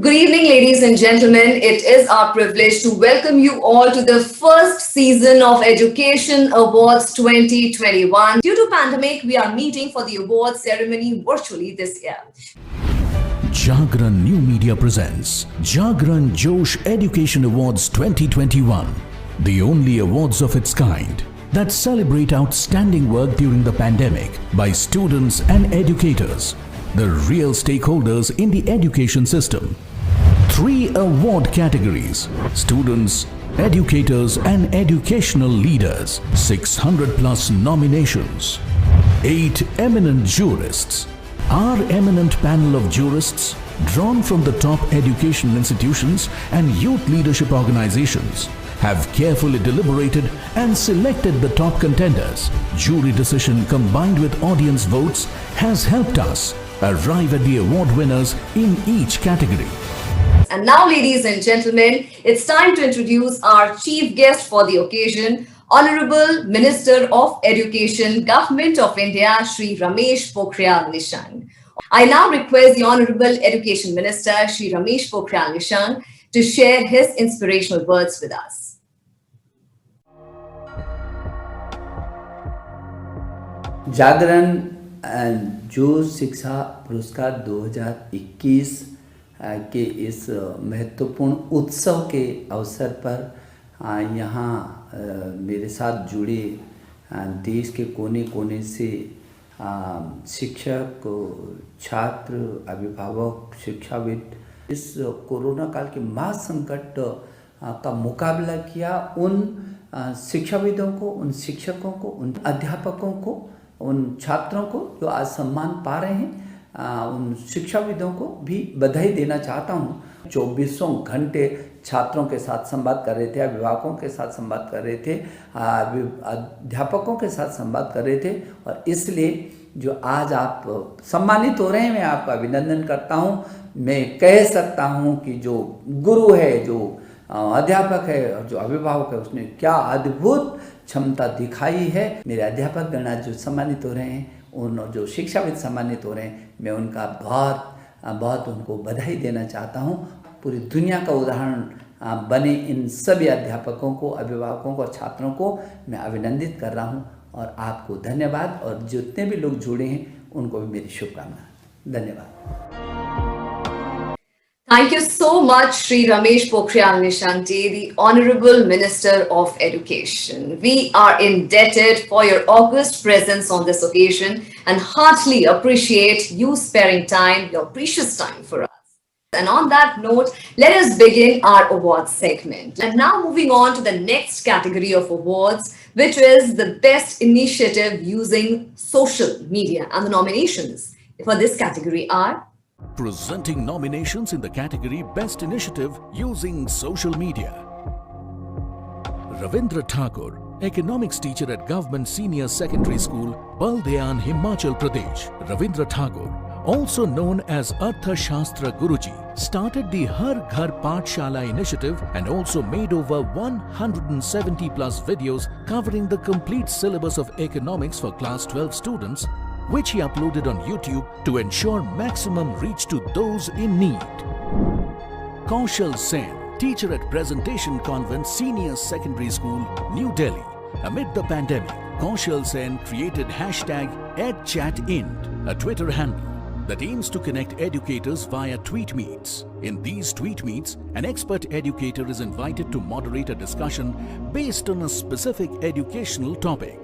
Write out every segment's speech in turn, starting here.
Good evening, ladies and gentlemen. It is our privilege to welcome you all to the first season of Education Awards 2021. Due to pandemic, we are meeting for the awards ceremony virtually this year. Jagran New Media presents Jagran Josh Education Awards 2021, the only awards of its kind that celebrate outstanding work during the pandemic by students and educators, the real stakeholders in the education system. 3 award categories: students, educators and educational leaders. 600 plus nominations. 8 eminent jurists. Our eminent panel of jurists, drawn from the top educational institutions and youth leadership organizations, have carefully deliberated and selected the top contenders. Jury decision combined with audience votes has helped us arrive at the award winners in each category. And now, ladies and gentlemen, it's time to introduce our chief guest for the occasion, Honorable Minister of Education, Government of India, Shri Ramesh Pokhriyal Nishank. I now request the Honorable Education Minister, Shri Ramesh Pokhriyal Nishank, to share his inspirational words with us. जागरण जोश शिक्षा पुरस्कार 2021 के इस महत्वपूर्ण उत्सव के अवसर पर यहाँ मेरे साथ जुड़े देश के कोने कोने से शिक्षक, छात्र, अभिभावक, शिक्षाविद इस कोरोना काल के महासंकट का मुकाबला किया। उन शिक्षाविदों को, उन शिक्षकों को, उन अध्यापकों को, उन छात्रों को जो आज सम्मान पा रहे हैं, उन शिक्षाविदों को भी बधाई देना चाहता हूँ। 24 घंटे छात्रों के साथ संवाद कर रहे थे, अभिभावकों के साथ संवाद कर रहे थे, अध्यापकों के साथ संवाद कर रहे थे, और इसलिए जो आज आप सम्मानित हो रहे हैं, मैं आपका अभिनंदन करता हूँ। मैं कह सकता हूँ कि जो गुरु है, जो अध्यापक है और जो अभिभावक है, उसने क्या अद्भुत क्षमता दिखाई है। मेरे अध्यापक गण जो सम्मानित हो रहे हैं, उन जो शिक्षाविद सम्मानित हो रहे हैं, मैं उनका बहुत उनको बधाई देना चाहता हूँ। पूरी दुनिया का उदाहरण बने इन सभी अध्यापकों को, अभिभावकों को और छात्रों को मैं अभिनंदित कर रहा हूँ, और आपको धन्यवाद, और जितने भी लोग जुड़े हैं उनको भी मेरी शुभकामनाएं। धन्यवाद। Thank you so much, Shri Ramesh Pokhriyal Nishank ji, the Honorable Minister of Education. We are indebted for your august presence on this occasion and heartily appreciate you sparing time, your precious time for us. And on that note, let us begin our awards segment. And now moving on to the next category of awards, which is the best initiative using social media. And the nominations for this category are: presenting nominations in the category Best Initiative Using Social Media. Ravindra Thakur, Economics Teacher at Government Senior Secondary School, Baldean, Himachal Pradesh. Ravindra Thakur, also known as Artha Shastra Guruji, started the Har Ghar Pathshala initiative and also made over 170 plus videos covering the complete syllabus of economics for class 12 students, which he uploaded on YouTube to ensure maximum reach to those in need. Kaushal Sen, teacher at Presentation Convent Senior Secondary School, New Delhi. Amid the pandemic, Kaushal Sen created #EdChatInd, a Twitter handle that aims to connect educators via tweet meets. In these tweet meets, an expert educator is invited to moderate a discussion based on a specific educational topic.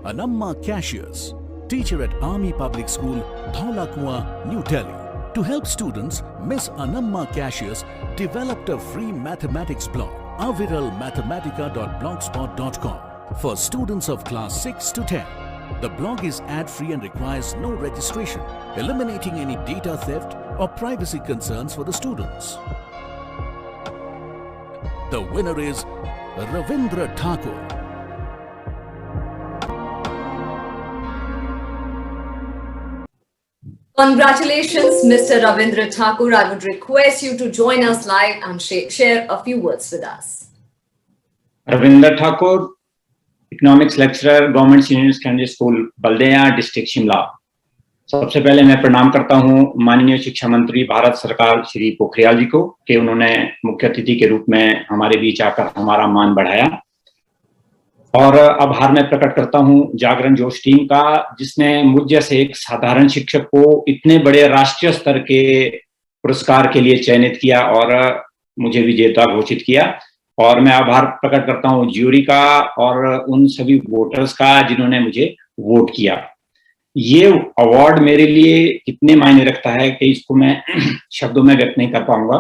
Anamma Cashiers, teacher at Army Public School, Dhaulakua, New Delhi. To help students, Miss Anamma Cashiers developed a free mathematics blog, aviralmathematica.blogspot.com, for students of class 6 to 10. The blog is ad-free and requires no registration, eliminating any data theft or privacy concerns for the students. The winner is Ravindra Thakur. Congratulations, Mr. Ravindra Thakur. I would request you to join us live and share a few words with us. Ravindra Thakur, Economics Lecturer, Government Senior Secondary School, Baldeya, District Shimla. सबसे पहले मैं प्रणाम करता हूं माननीय शिक्षा मंत्री भारत सरकार श्री पोखरियाल जी को कि उन्होंने मुख्य अतिथि के रूप में हमारे बीच आकर हमारा मान बढ़ाया। और आभार मैं प्रकट करता हूं जागरण जोश टीम का, जिसने मुझ जैसे एक साधारण शिक्षक को इतने बड़े राष्ट्रीय स्तर के पुरस्कार के लिए चयनित किया और मुझे विजेता घोषित किया। और मैं आभार प्रकट करता हूं ज्यूरी का और उन सभी वोटर्स का जिन्होंने मुझे वोट किया। ये अवार्ड मेरे लिए कितने मायने रखता है कि इसको मैं शब्दों में व्यक्त नहीं कर पाऊंगा।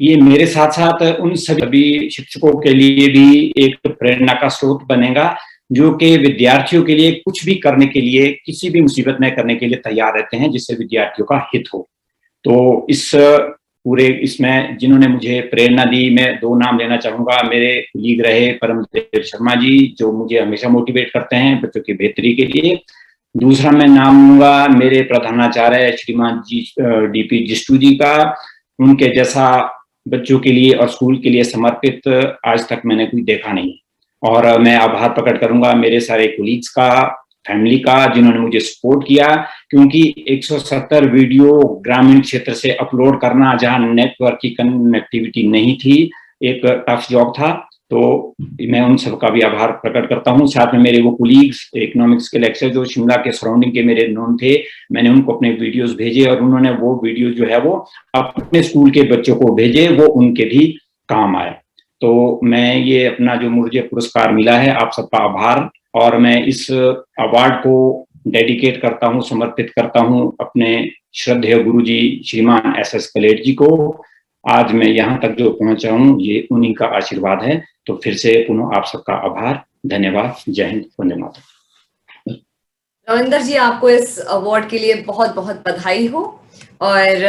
ये मेरे साथ साथ उन सभी शिक्षकों के लिए भी एक प्रेरणा का स्रोत बनेगा, जो कि विद्यार्थियों के लिए कुछ भी करने के लिए, किसी भी मुसीबत में करने के लिए तैयार रहते हैं, जिससे विद्यार्थियों का हित हो। तो इस पूरे इसमें जिन्होंने मुझे प्रेरणा दी, मैं 2 नाम लेना चाहूंगा। मेरे कुलीग रहे परमदेव शर्मा जी, जो मुझे हमेशा मोटिवेट करते हैं बच्चों की बेहतरी के लिए। दूसरा मैं नाम लूंगा मेरे प्रधानाचार्य श्रीमान जी डीपी जिष्टू जी का। उनके जैसा बच्चों के लिए और स्कूल के लिए समर्पित आज तक मैंने कोई देखा नहीं। और मैं आभार प्रकट करूंगा मेरे सारे कुलीग्स का, फैमिली का, जिन्होंने मुझे सपोर्ट किया, क्योंकि 170 वीडियो ग्रामीण क्षेत्र से अपलोड करना, जहां नेटवर्क की कनेक्टिविटी नहीं थी, एक टफ जॉब था। तो मैं उन सबका भी आभार प्रकट करता हूं। साथ में मेरे वो कुलीग्स इकोनॉमिक्स के लेक्चर जो शिमला के सराउंडिंग के मेरे नोन थे, मैंने उनको अपने वीडियोस भेजे और उन्होंने वो वीडियो जो है वो अपने स्कूल के बच्चों को भेजे, वो उनके भी काम आए। तो मैं ये अपना जो मुझे पुरस्कार मिला है, आप सबका आभार। और मैं इस अवार्ड को डेडिकेट करता हूँ, समर्पित करता हूँ अपने श्रद्धेय गुरु जी श्रीमान SS कलेट जी को। आज मैं यहाँ तक जो पहुंचा हूँ, ये उन्हीं का आशीर्वाद है। तो फिर से पुनः आप सबका आभार, धन्यवाद, जय हिंद, वंदे मातरम। रविंदर जी, आपको इस अवार्ड के लिए बहुत बहुत बधाई हो। और